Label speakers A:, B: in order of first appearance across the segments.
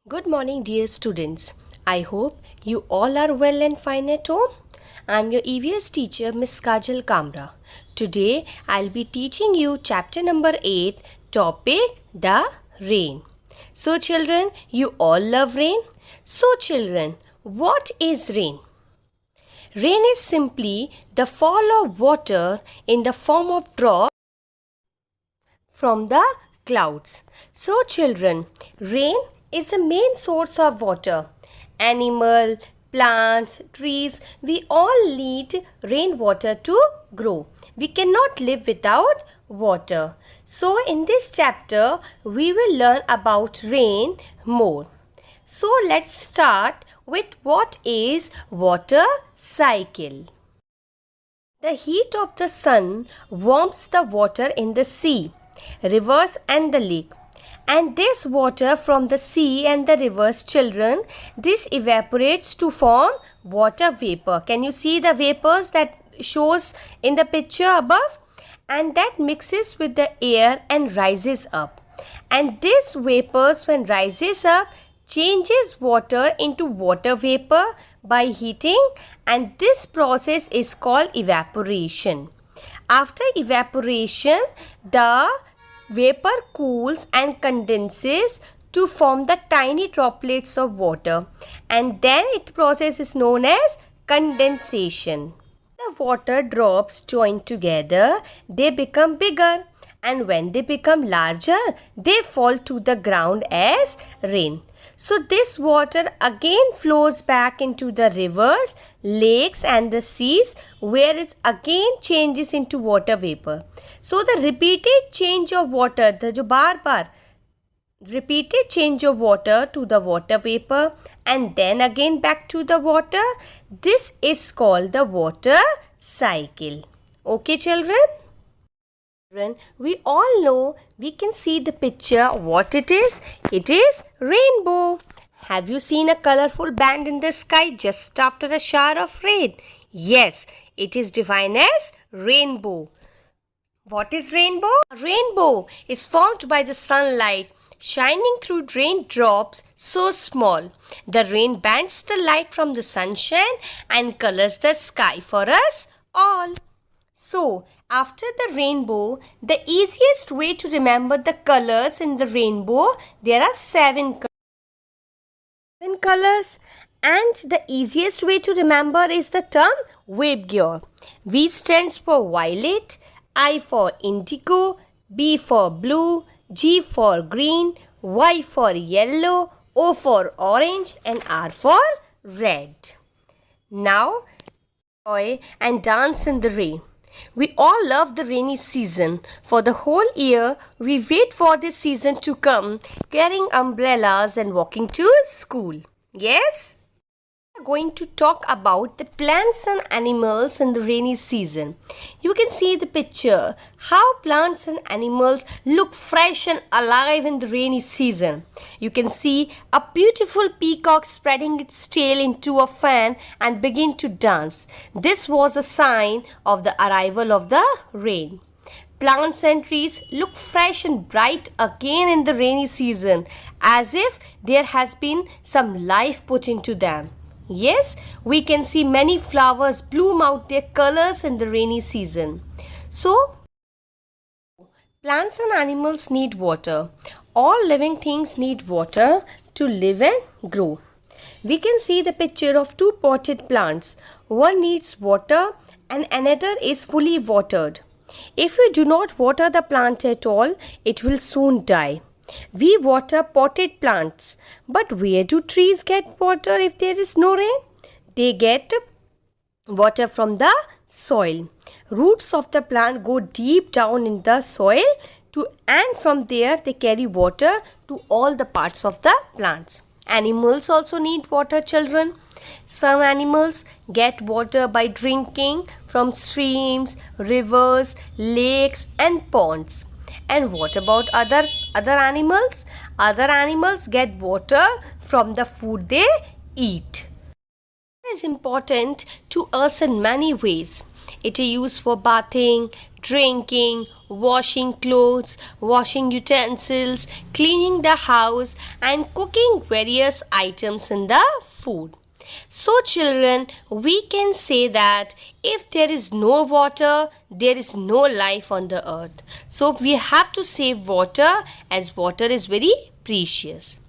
A: Good morning, dear students. I hope you all are well and fine at home. I'm your EVS teacher, Miss Kajal Kamra. Today, I'll be teaching you chapter number 8, topic The Rain. So, children, you all love rain? So, children, what is rain? Rain is simply the fall of water in the form of drops from the clouds. So, children, rain is the main source of water. Animal, plants, trees, we all need rainwater to grow. We cannot live without water. So, in this chapter, we will learn about rain more. So, let's start with what is water cycle. The heat of the sun warms the water in the sea, rivers and the lake. And this water from the sea and the rivers, children, this evaporates to form water vapor. Can you see the vapors that shows in the picture above? And that mixes with the air and rises up. And this vapors when rises up changes water into water vapor by heating, and this process is called evaporation. After evaporation, the vapor cools and condenses to form the tiny droplets of water, and then its process is known as condensation. The water drops join together, they become bigger, and when they become larger, they fall to the ground as rain. So this water again flows back into the rivers, lakes and the seas, where it again changes into water vapor. So the repeated change of water, repeated change of water to the water vapor and then again back to the water, this is called the water cycle. Okay, children? We all know, we can see the picture what it is. It is rainbow. Have you seen a colorful band in the sky just after a shower of rain? Yes, it is defined as rainbow. What is rainbow? A rainbow is formed by the sunlight shining through raindrops so small. The rain bends the light from the sunshine and colors the sky for us all. So, after the rainbow, the easiest way to remember the colors in the rainbow, there are 7 colors, and the easiest way to remember is the term Vaibgyor. V stands for violet, I for indigo, B for blue, G for green, Y for yellow, O for orange and R for red. Now, enjoy and dance in the rain. We all love the rainy season. For the whole year, we wait for this season to come, carrying umbrellas and walking to school. Yes? We are going to talk about the plants and animals in the rainy season. You can see the picture, how plants and animals look fresh and alive in the rainy season. You can see a beautiful peacock spreading its tail into a fan and begin to dance. This was a sign of the arrival of the rain. Plants and trees look fresh and bright again in the rainy season, as if there has been some life put into them. Yes, we can see many flowers bloom out their colors in the rainy season. So, plants and animals need water. All living things need water to live and grow. We can see the picture of 2 potted plants. One needs water and another is fully watered. If we do not water the plant at all, it will soon die. We water potted plants, but where do trees get water if there is no rain? They get water from the soil. Roots of the plant go deep down in the soil and from there they carry water to all the parts of the plants. Animals also need water, children. Some animals get water by drinking from streams, rivers, lakes and ponds. And what about other animals? Other animals get water from the food they eat. It is important to us in many ways. It is used for bathing, drinking, washing clothes, washing utensils, cleaning the house, and cooking various items in the food. So, children, we can say that if there is no water, there is no life on the earth. So, we have to save water as water is very precious.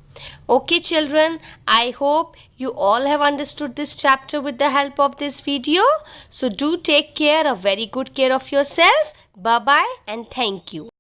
A: Okay, children, I hope you all have understood this chapter with the help of this video. So, do take care, a very good care of yourself. Bye bye and thank you.